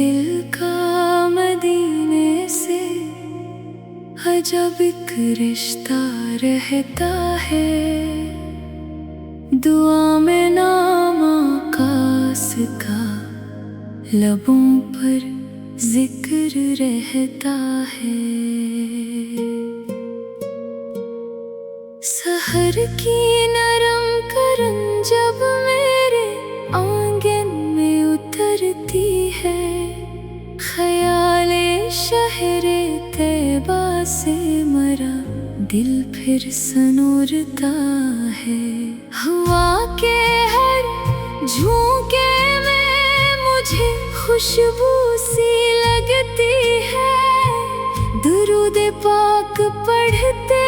दिल का मदीने से अजब एक रिश्ता रहता है। दुआ में नाम आकाश का लबों पर जिक्र रहता है। सहर की नरम करन जब मेरे आंगन में उतरती है, ख्याले शहरे तैबा से मरा दिल फिर सनूरता है। हवा के हर झोंके में मुझे खुशबू सी लगती है। दुरूद पाक पढ़ते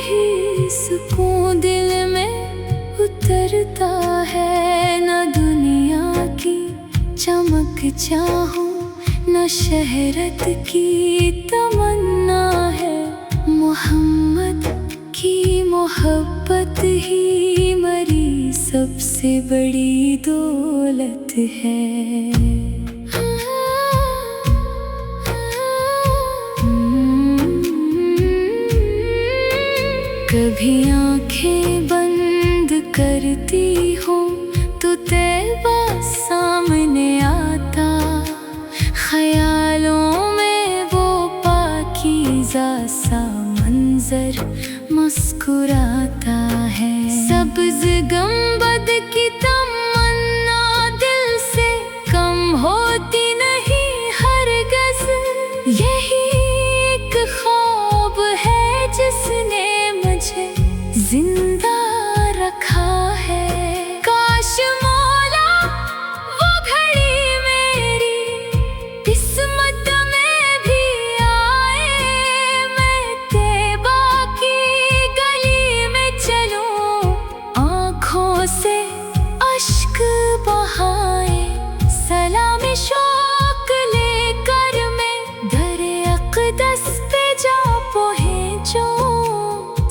ही सुकून दिल में उतरता है। न दुनिया की चमक चाहूं, न शहरत की तमन्ना है। मोहम्मद की मोहब्बत ही मेरी सबसे बड़ी दौलत है। कभी आंखें बंद करती हूँ तो तैबा सामने आता। ख्यालों में वो पाकीज़ा सा मंजर मुस्कुराता है। सब्ज़ गंबद की तमन्ना दिल से कम होती नहीं हरगज़। यही एक ख्वाब है जिसने मुझे जिंदा रखा है। काश मौला वो घड़ी मेरी किस्मत में भी आए। मैं तैबा की गली में चलूं, आँखों से अश्क बहाए। सलाम शौक लेकर मैं दर अक़दस पे जा पहुँचूं।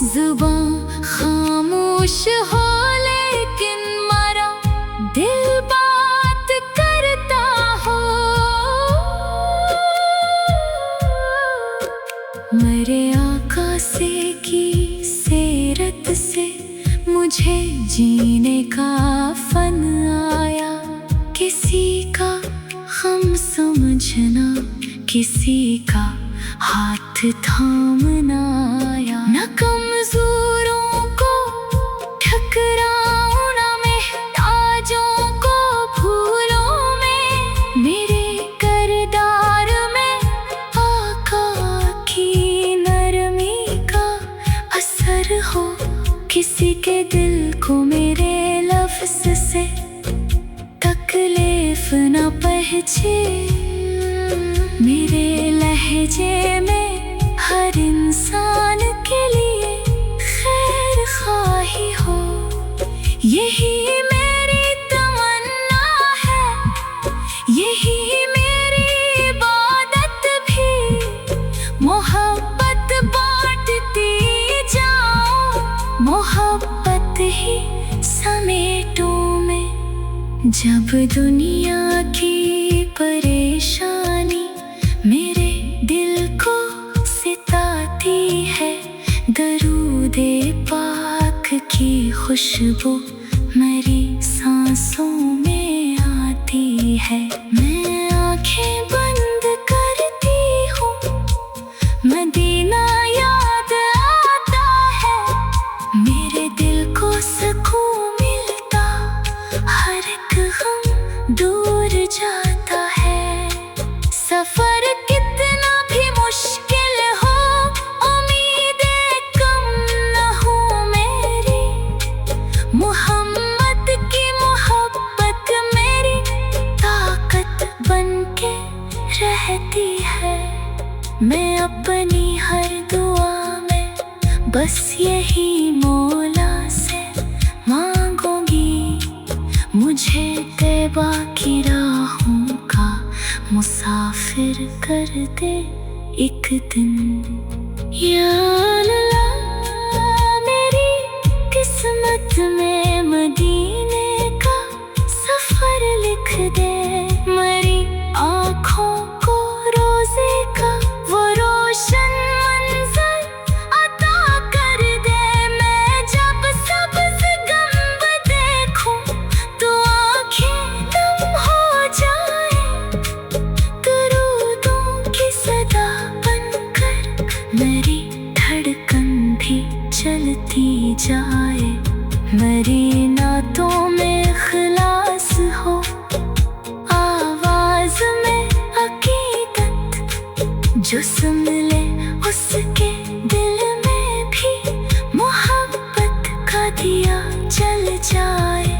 ज़ुबां खामोश हो लेकिन मेरा दिल बात करता हो। मेरे आका से की सीरत से मुझे जीने का फन आया। किसी का हम समझना, किसी का हाथ थामना आया। न कमजोरों को ठकराऊं, न महताजों को भूलों में। मेरे किरदार में आका की नरमी का असर हो। किसी के दिल को मेरे लफ्ज़ से तकलीफ न पहुंचे। मेरे लहजे में हर इंसान के लिए खैर ख्वाही हो। यही मेरी तमन्ना है, यही मेरी इबादत भी। मोहब्बत बांटती जाऊं, मोहब्बत ही समेटूं मैं। जब दुनिया की परेशानी मेरे दिल को सिताती है, दरूदे पाक की खुशबू मेरी सांसों में आती है। मैं आंखें बंद करती हूँ, मदीना याद आता है। मेरे दिल को सुकून मिलता, हर एक गम दूर जाता है। सफर कितना भी मुश्किल हो, उम्मीदें कम न हो मेरी। मोहम्मद की मोहब्बत मेरी ताकत बनके रहती है। मैं अपनी हर दुआ में बस यही मौला से मांगूंगी, मुझे तैबा की राहों का मुसाफिर कर दे एक दिन। या अल्लाह, मेरी किस्मत में मदीने का सफर लिख दे। मेरी आँखों जो सुन ले उसके दिल में भी मोहब्बत का दिया जल जाए।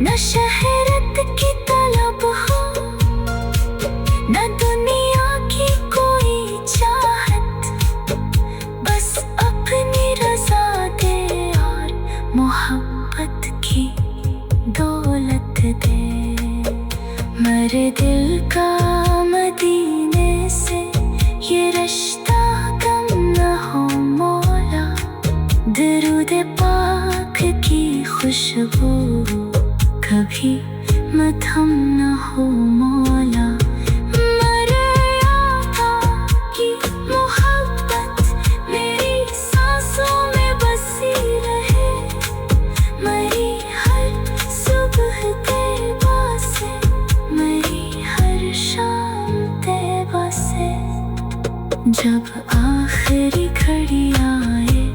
न शहरत की तलब हो, न दुनिया की कोई चाहत, बस अपनी रज़ा दे और मोहब्बत की दौलत दे। मेरे दिल का मदीने से ये रिश्ता कम न हो मौला, दरूद पाक की खुशबू कभी मथम न हो मौला। मेरे आका की मोहब्बत मेरी सांसों में बसी रहे, मेरी हर सुबह तैबा से, मेरी हर शाम तैबा से। जब आखिरी घड़ी आए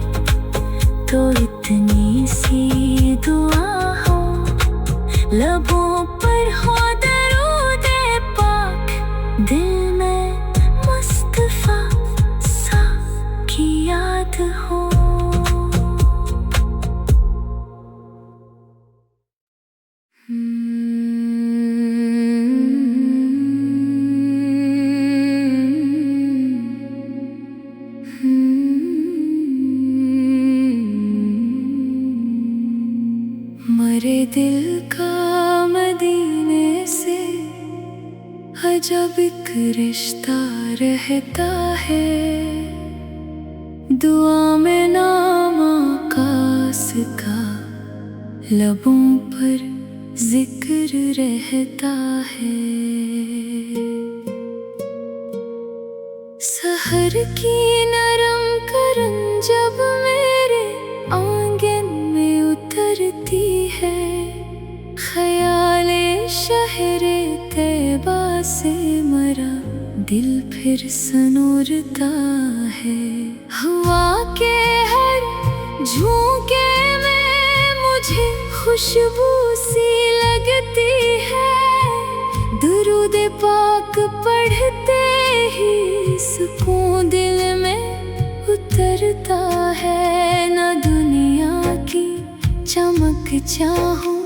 तो इतनी सी दुआ हो, लबों पर हो दरूद पाक, दिल में मुस्तफा सा की याद हो। मेरे दिल का मदीने से अजब एक रिश्ता रहता है, दुआ में नाम आकाश का, लबों पर जिक्र रहता है। सहर की नरम करन जब मेरे आंगन में उतरती है, ख्याले शहरे तैबा से मेरा दिल फिर सनूरता है। हवा के हर झोंके में मुझे खुशबू सी लगती है, दुरूद पाक पढ़ते ही सुकून दिल में उतरता है। न दुनिया की चमक चाहूं,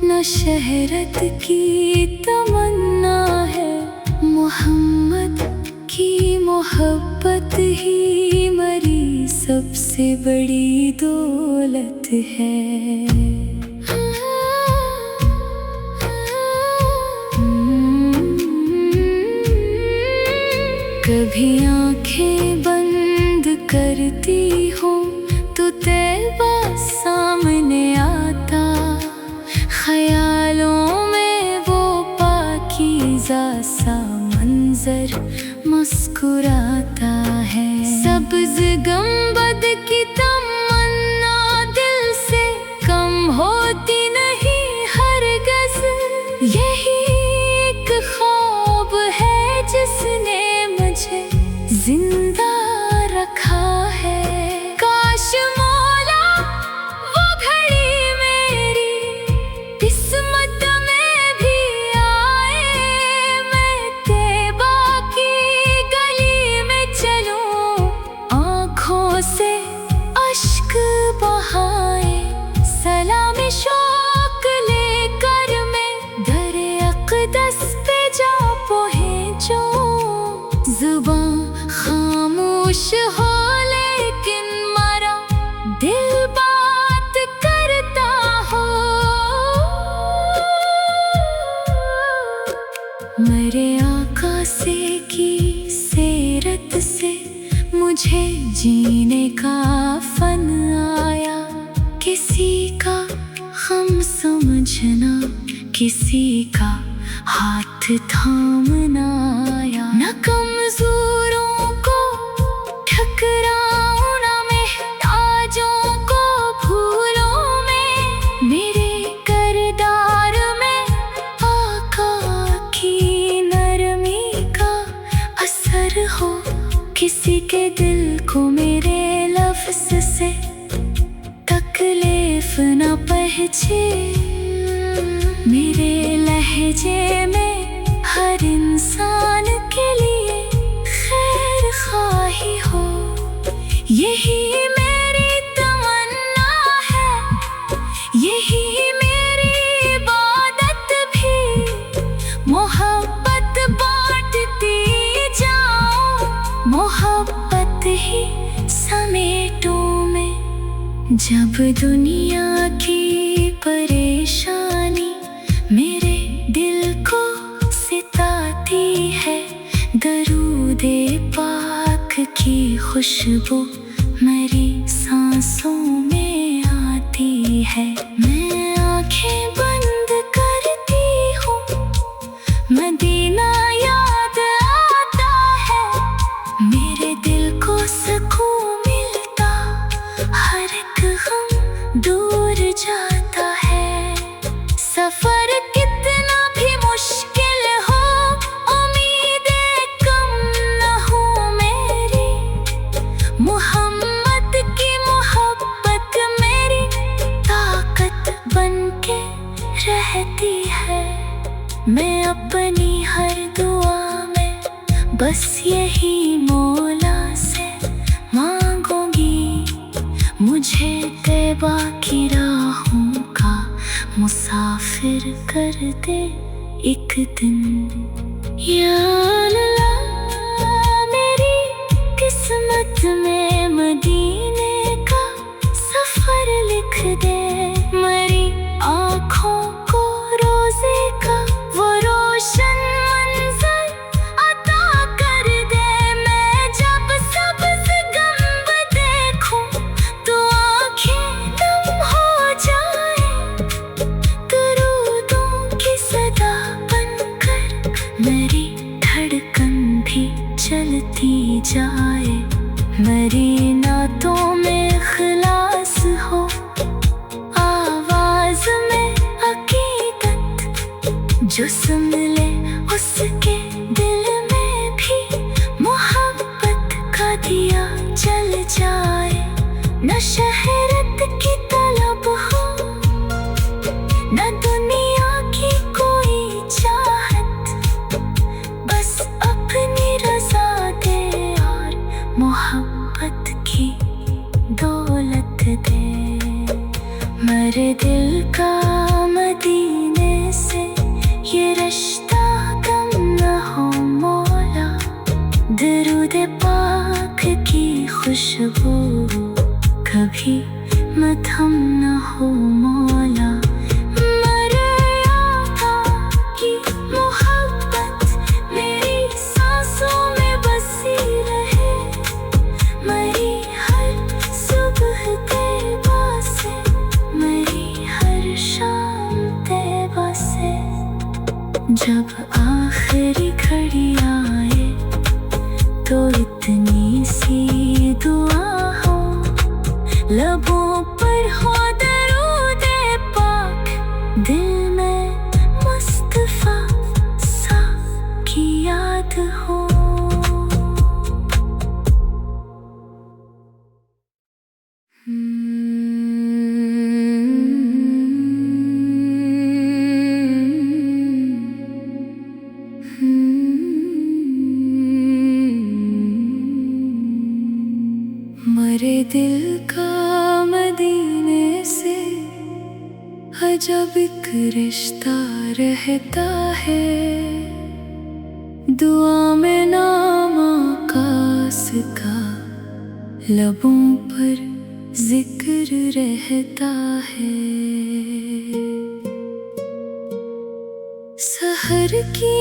न शहरत की तमन्ना है, मोहम्मद की मोहब्बत ही मेरी सबसे बड़ी दौलत है। कभी आंखें बंद करती हूँ तो तैबा सामने आता, ख्यालों में वो पाकीज़ा सा मंजर मुस्कुराता है। सब्ज़ गंबद की तमन्ना दिल से कम होती नहीं हरगिज़, यही एक ख्वाब है जिसने मुझे जिंदा रखा है। काश मौला वो घड़ी मेरी किस्मत में भी आए, मैं तैबा की गली में चलूं, आँखों से अश्क बहाए, सलाम शौक लेकर मैं दर अक़दस पे जा पहुँचूं। ज़ुबां खामोश हो लेकिन मेरा दिल बात करता हो, मेरे आका से की सीरत से मुझे जीने का फन आया। किसी का हम समझना, किसी का हाथ थामना आया। न कमजोरों को ठकराऊं, न महताजों को भूलों में, मेरे किरदार में आका की नरमी का असर हो। किसी के दिल को मेरे लफ्ज़ से तकलीफ न पहुंचे, मेरे लहजे में हर इंसान के लिए खैर मोहब्बत ही समेटूं मैं। जब दुनिया की परेशानी मेरे दिल को सिताती है, दरूदे पाक की खुशबू मेरी सांसों में आती है। मैं आंखें बंद करती हूँ, मदीना याद आता है। मेरे दिल को सुकून मिलता, हर एक गम दूर जाता है। सफर कितना भी मुश्किल हो, उम्मीदें कम न हो मेरी। मोहम्मद की मोहब्बत मेरी ताकत बनके रहती है। मैं अपनी हर दुआ में बस यही मौला से मांगूंगी, मुझे तैबा की राहों का मुसाफिर कर दे एक दिन। या अल्लाह, मेरी किस्मत में मदीने का सफर लिख दे। मेरी आँखों को रोज़े का वो रोशन मंजर अता कर दे। मैं जब सब्ज़ गंब देखूं तो आँखें नम हो जाए। दरूदों की सदा बनकर मेरी धड़कन भी चलती जाए। मेरी नातों में इखलास हो, आवाज में अकीदत, जो सुन ले उसके दिल में भी मोहब्बत का दिया जल जाए। न शहरत की तलब हो, न दुनिया की कोई चाहत, बस अपनी रज़ा दे और मोहब्बत की दौलत दे। मेरे दिल का मदीने से ये रिश्ता कम न हो मौला। दरूद पाक की खुशबू कभी मथम न हो मौला। मेरे आका की मोहब्बत मेरी सांसों में बसी रहे। मेरी हर सुबह तैबा से, मेरी हर शाम तैबा से। जब आखिरी घड़ी आए तो इतनी सी दुआ हो, लबों पर हो दरूदे पाक, दिल में मुस्तफा सा की याद हो। मेरे दिल का मदीने से अजब एक रिश्ता रहता है। दुआ में नाम आकाश का, लबों पर जिक्र रहता है। सहर की